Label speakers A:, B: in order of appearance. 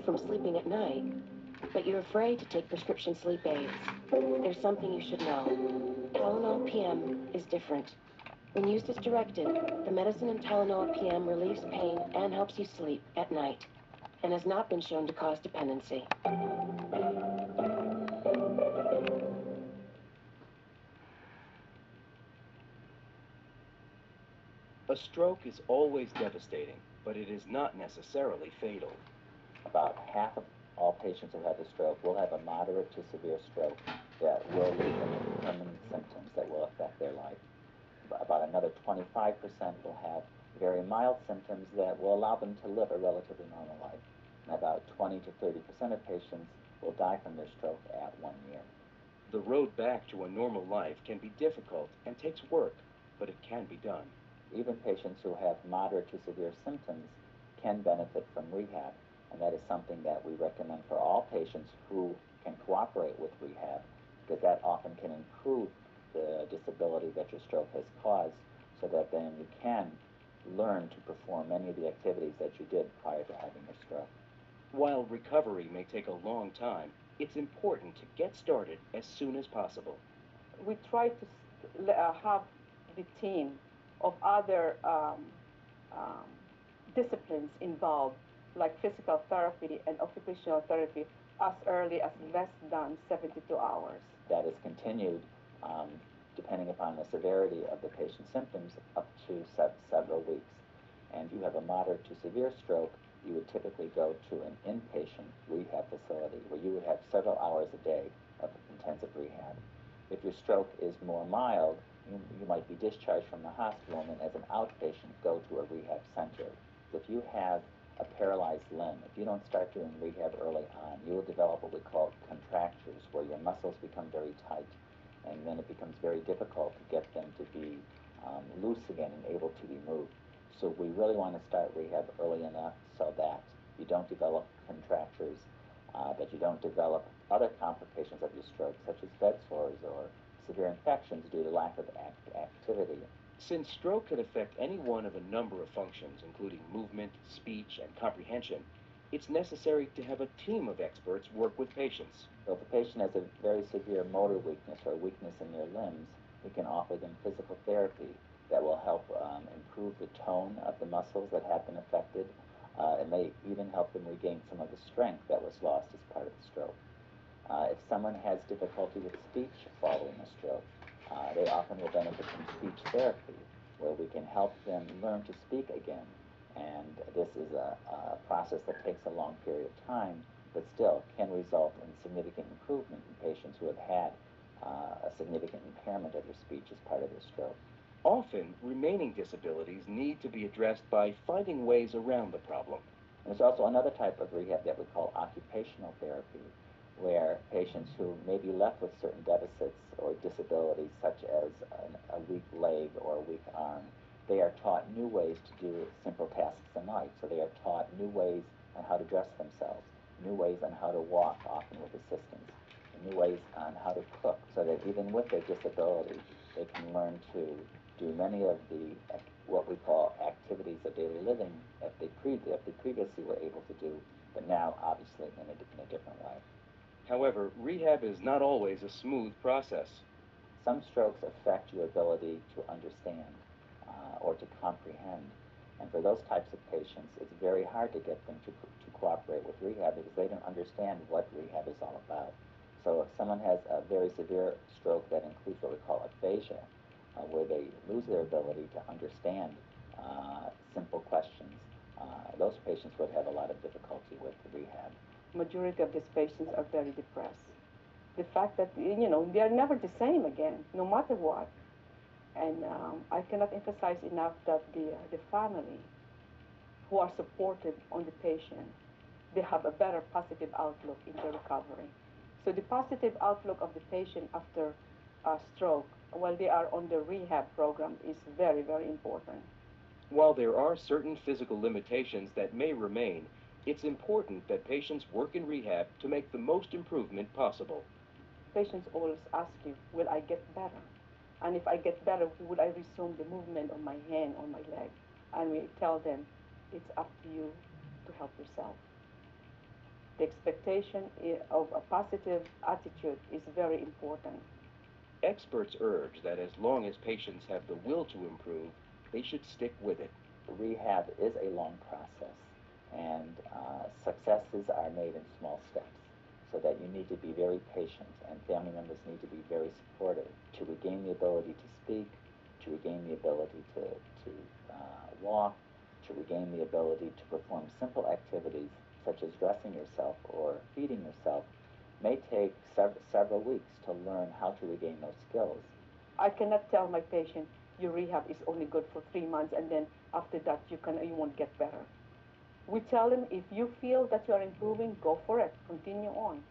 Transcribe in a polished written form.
A: you from sleeping at night, but you're afraid to take prescription sleep aids. There's something you should know. Tylenol PM is different. When used as directed, the medicine in Tylenol PM relieves pain and helps you sleep at night, and has not been shown to cause dependency.
B: A stroke is always devastating, but it is not necessarily fatal.
C: About half of all patients who have a stroke will have a moderate to severe stroke that will lead them to permanent symptoms that will affect their life. About another 25% will have very mild symptoms that will allow them to live a relatively normal life. And about 20 to 30% of patients will die from their stroke at 1 year.
B: The road back to a normal life can be difficult and takes work, but it can be done.
C: Even patients who have moderate to severe symptoms can benefit from rehab, and that is something that we recommend for all patients who can cooperate with rehab, because that often can improve the disability that your stroke has caused, so that then you can learn to perform many of the activities that you did prior to having your stroke.
B: While recovery may take a long time, it's important to get started as soon as possible.
D: We try to have the team of other disciplines involved, like physical therapy and occupational therapy, as early as less than 72 hours.
C: That is continued depending upon the severity of the patient's symptoms up to several weeks. And if you have a moderate to severe stroke, you would typically go to an inpatient rehab facility where you would have several hours a day of intensive rehab. If your stroke is more mild, you might be discharged from the hospital and then as an outpatient go to a rehab center. If you have a paralyzed limb, if you don't start doing rehab early on, you will develop what we call contractures, where your muscles become very tight, and then it becomes very difficult to get them to be loose again and able to be moved. So we really want to start rehab early enough so that you don't develop contractures, that you don't develop other complications of your stroke, such as bed sores or severe infections due to lack of activity.
B: Since stroke can affect any one of a number of functions, including movement, speech, and comprehension, it's necessary to have a team of experts work with patients.
C: So if a patient has a very severe motor weakness or weakness in their limbs, we can offer them physical therapy that will help improve the tone of the muscles that have been affected. It may even help them regain some of the strength that was lost as part of the stroke. If someone has difficulty with speech following a stroke, they often will benefit from speech therapy, where we can help them learn to speak again. And this is a process that takes a long period of time, but still can result in significant improvement in patients who have had a significant impairment of their speech as part of their stroke.
B: Often, remaining disabilities need to be addressed by finding ways around the problem.
C: There's also another type of rehab that we call occupational therapy, where patients who may be left with certain deficits or disabilities, such as a weak leg or a weak arm, they are taught new ways to do simple tasks in life. So they are taught new ways on how to dress themselves, new ways on how to walk, often with assistance, and new ways on how to cook, so that even with their disability, they can learn to do many of the what we call activities of daily living that they previously were able to do, but now obviously in a different way.
B: However, rehab is not always a smooth process.
C: Some strokes affect your ability to understand or to comprehend. And for those types of patients, it's very hard to get them to cooperate with rehab because they don't understand what rehab is all about. So if someone has a very severe stroke that includes what we call aphasia, where they lose their ability to understand simple questions, those patients would have a lot of difficulty with rehab.
D: Majority of these patients are very depressed. The fact that, they are never the same again, no matter what. And I cannot emphasize enough that the family who are supported on the patient, they have a better positive outlook in their recovery. So the positive outlook of the patient after a stroke while they are on the rehab program is very, very important.
B: While there are certain physical limitations that may remain, it's important that patients work in rehab to make the most improvement possible.
D: Patients always ask you, will I get better? And if I get better, would I resume the movement on my hand, on my leg? And we tell them, it's up to you to help yourself. The expectation of a positive attitude is very important.
B: Experts urge that as long as patients have the will to improve, they should stick with it.
C: Rehab is a long process, and successes are made in small steps, so that you need to be very patient, and family members need to be very supportive to regain the ability to speak, to regain the ability to walk, to regain the ability to perform simple activities such as dressing yourself or feeding yourself. May take several weeks to learn how to regain those skills.
D: I cannot tell my patient, your rehab is only good for 3 months, and then after that you won't get better. We tell them, if you feel that you are improving, go for it, continue on.